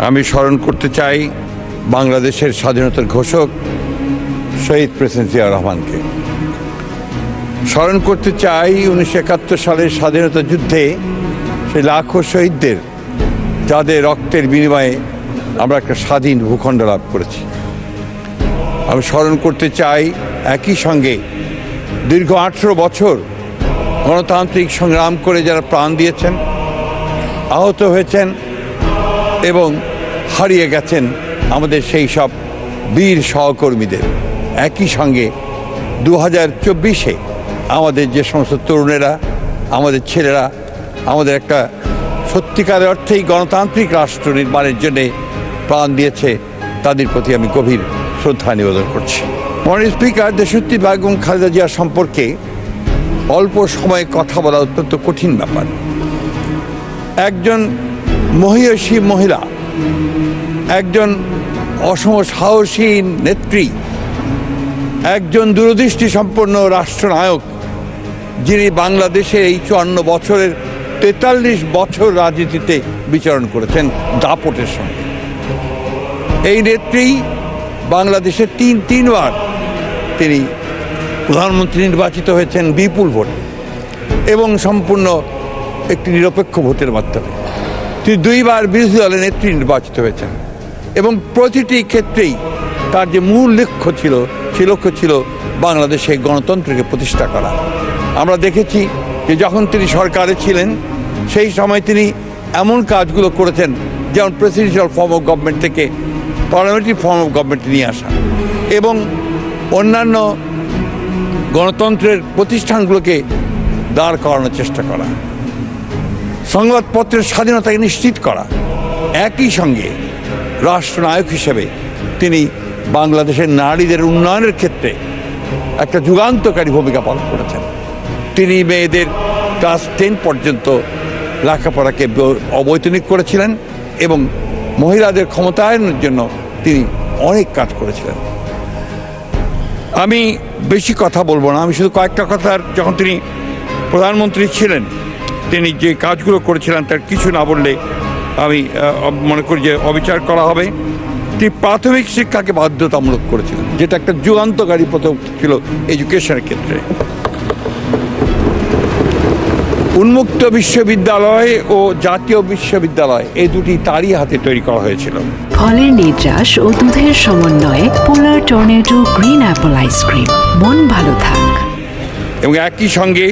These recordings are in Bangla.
আমি স্মরণ করতে চাই বাংলাদেশের স্বাধীনতার ঘোষক শহীদ প্রেসিডেন্ট জিয়াউর রহমানকে। স্মরণ করতে চাই 1971 সালের স্বাধীনতা যুদ্ধে সেই লাখো শহীদদের, যাদের রক্তের বিনিময়ে আমরা একটা স্বাধীন ভূখণ্ড লাভ করেছি। আমি স্মরণ করতে চাই একই সঙ্গে দীর্ঘ 18 বছর গণতান্ত্রিক সংগ্রাম করে যারা প্রাণ দিয়েছেন, আহত হয়েছেন এবং হারিয়ে গেছেন আমাদের সেই সব বীর সহকর্মীদের। একই সঙ্গে 2024-এ আমাদের যে সমস্ত তরুণেরা, আমাদের ছেলেরা আমাদের একটা সত্যিকারের অর্থেই গণতান্ত্রিক রাষ্ট্র নির্মাণের জন্যে প্রাণ দিয়েছে, তাদের প্রতি আমি গভীর শ্রদ্ধা নিবেদন করছি। মাননীয় স্পিকার, দেশনেত্রী বেগম খালেদা জিয়া সম্পর্কে অল্প সময়ে কথা বলা অত্যন্ত কঠিন ব্যাপার। একজন মহিয়সী মহিলা, একজন অসম সাহসী নেত্রী, একজন দূরদৃষ্টি সম্পন্ন রাষ্ট্রনায়ক, যিনি বাংলাদেশের এই 54 বছরের 43 বছর রাজনীতিতে বিচরণ করেছেন দাপটের সঙ্গে। এই নেত্রী বাংলাদেশে তিনবার তিনি প্রধানমন্ত্রী নির্বাচিত হয়েছেন বিপুল ভোটে এবং সম্পূর্ণ একটি নিরপেক্ষ ভোটের মাধ্যমে। তিনি 2বার বিরোধী দলের নেত্রী নির্বাচিত হয়েছেন এবং প্রতিটি ক্ষেত্রেই তার যে মূল লক্ষ্য ছিল বাংলাদেশে গণতন্ত্রকে প্রতিষ্ঠা করা। আমরা দেখেছি যে যখন তিনি সরকারে ছিলেন সেই সময় তিনি এমন কাজগুলো করেছেন, যেমন প্রেসিডেন্সিয়াল ফর্ম অফ গভর্নমেন্ট থেকে পার্লামেন্টারি ফর্ম অফ গভর্নমেন্ট নিয়ে আসা এবং অন্যান্য গণতন্ত্রের প্রতিষ্ঠানগুলোকে দাঁড় করানোর চেষ্টা করা, সংবাদপত্রের স্বাধীনতাকে নিশ্চিত করা। একই সঙ্গে রাষ্ট্রনায়ক হিসেবে তিনি বাংলাদেশের নারীদের উন্নয়নের ক্ষেত্রে একটা যুগান্তকারী ভূমিকা পালন করেছেন। তিনি মেয়েদের ক্লাস 10 পর্যন্ত লেখাপড়াকে অবৈতনিক করেছিলেন এবং মহিলাদের ক্ষমতায়নের জন্য তিনি অনেক কাজ করেছিলেন। আমি বেশি কথা বলবো না, আমি শুধু কয়েকটা কথার, যখন তিনি প্রধানমন্ত্রী ছিলেন তিনি যে কাজগুলো করেছিলেন তার কিছু না বললে আমি মনে করি যে অবিচার করা হবে। তিনি প্রাথমিক শিক্ষাকে বাধ্যতামূলক করেছিলেন, যেটা একটা যুগান্তকারী পদক্ষেপ ছিল এডুকেশনের ক্ষেত্রে। উন্মুক্ত বিশ্ববিদ্যালয় ও জাতীয় বিশ্ববিদ্যালয় এই দুটি তারই হাতে তৈরি করা হয়েছিল। ফলের নির্যাস ও দুধের সমন্বয়ে পোলার টর্নেডো গ্রিন অ্যাপল আইসক্রিম। মন ভালো থাক। এবং একই সঙ্গে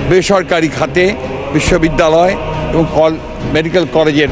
বেসরকারি খাতে বিশ্ববিদ্যালয় এবং মেডিকেল কলেজের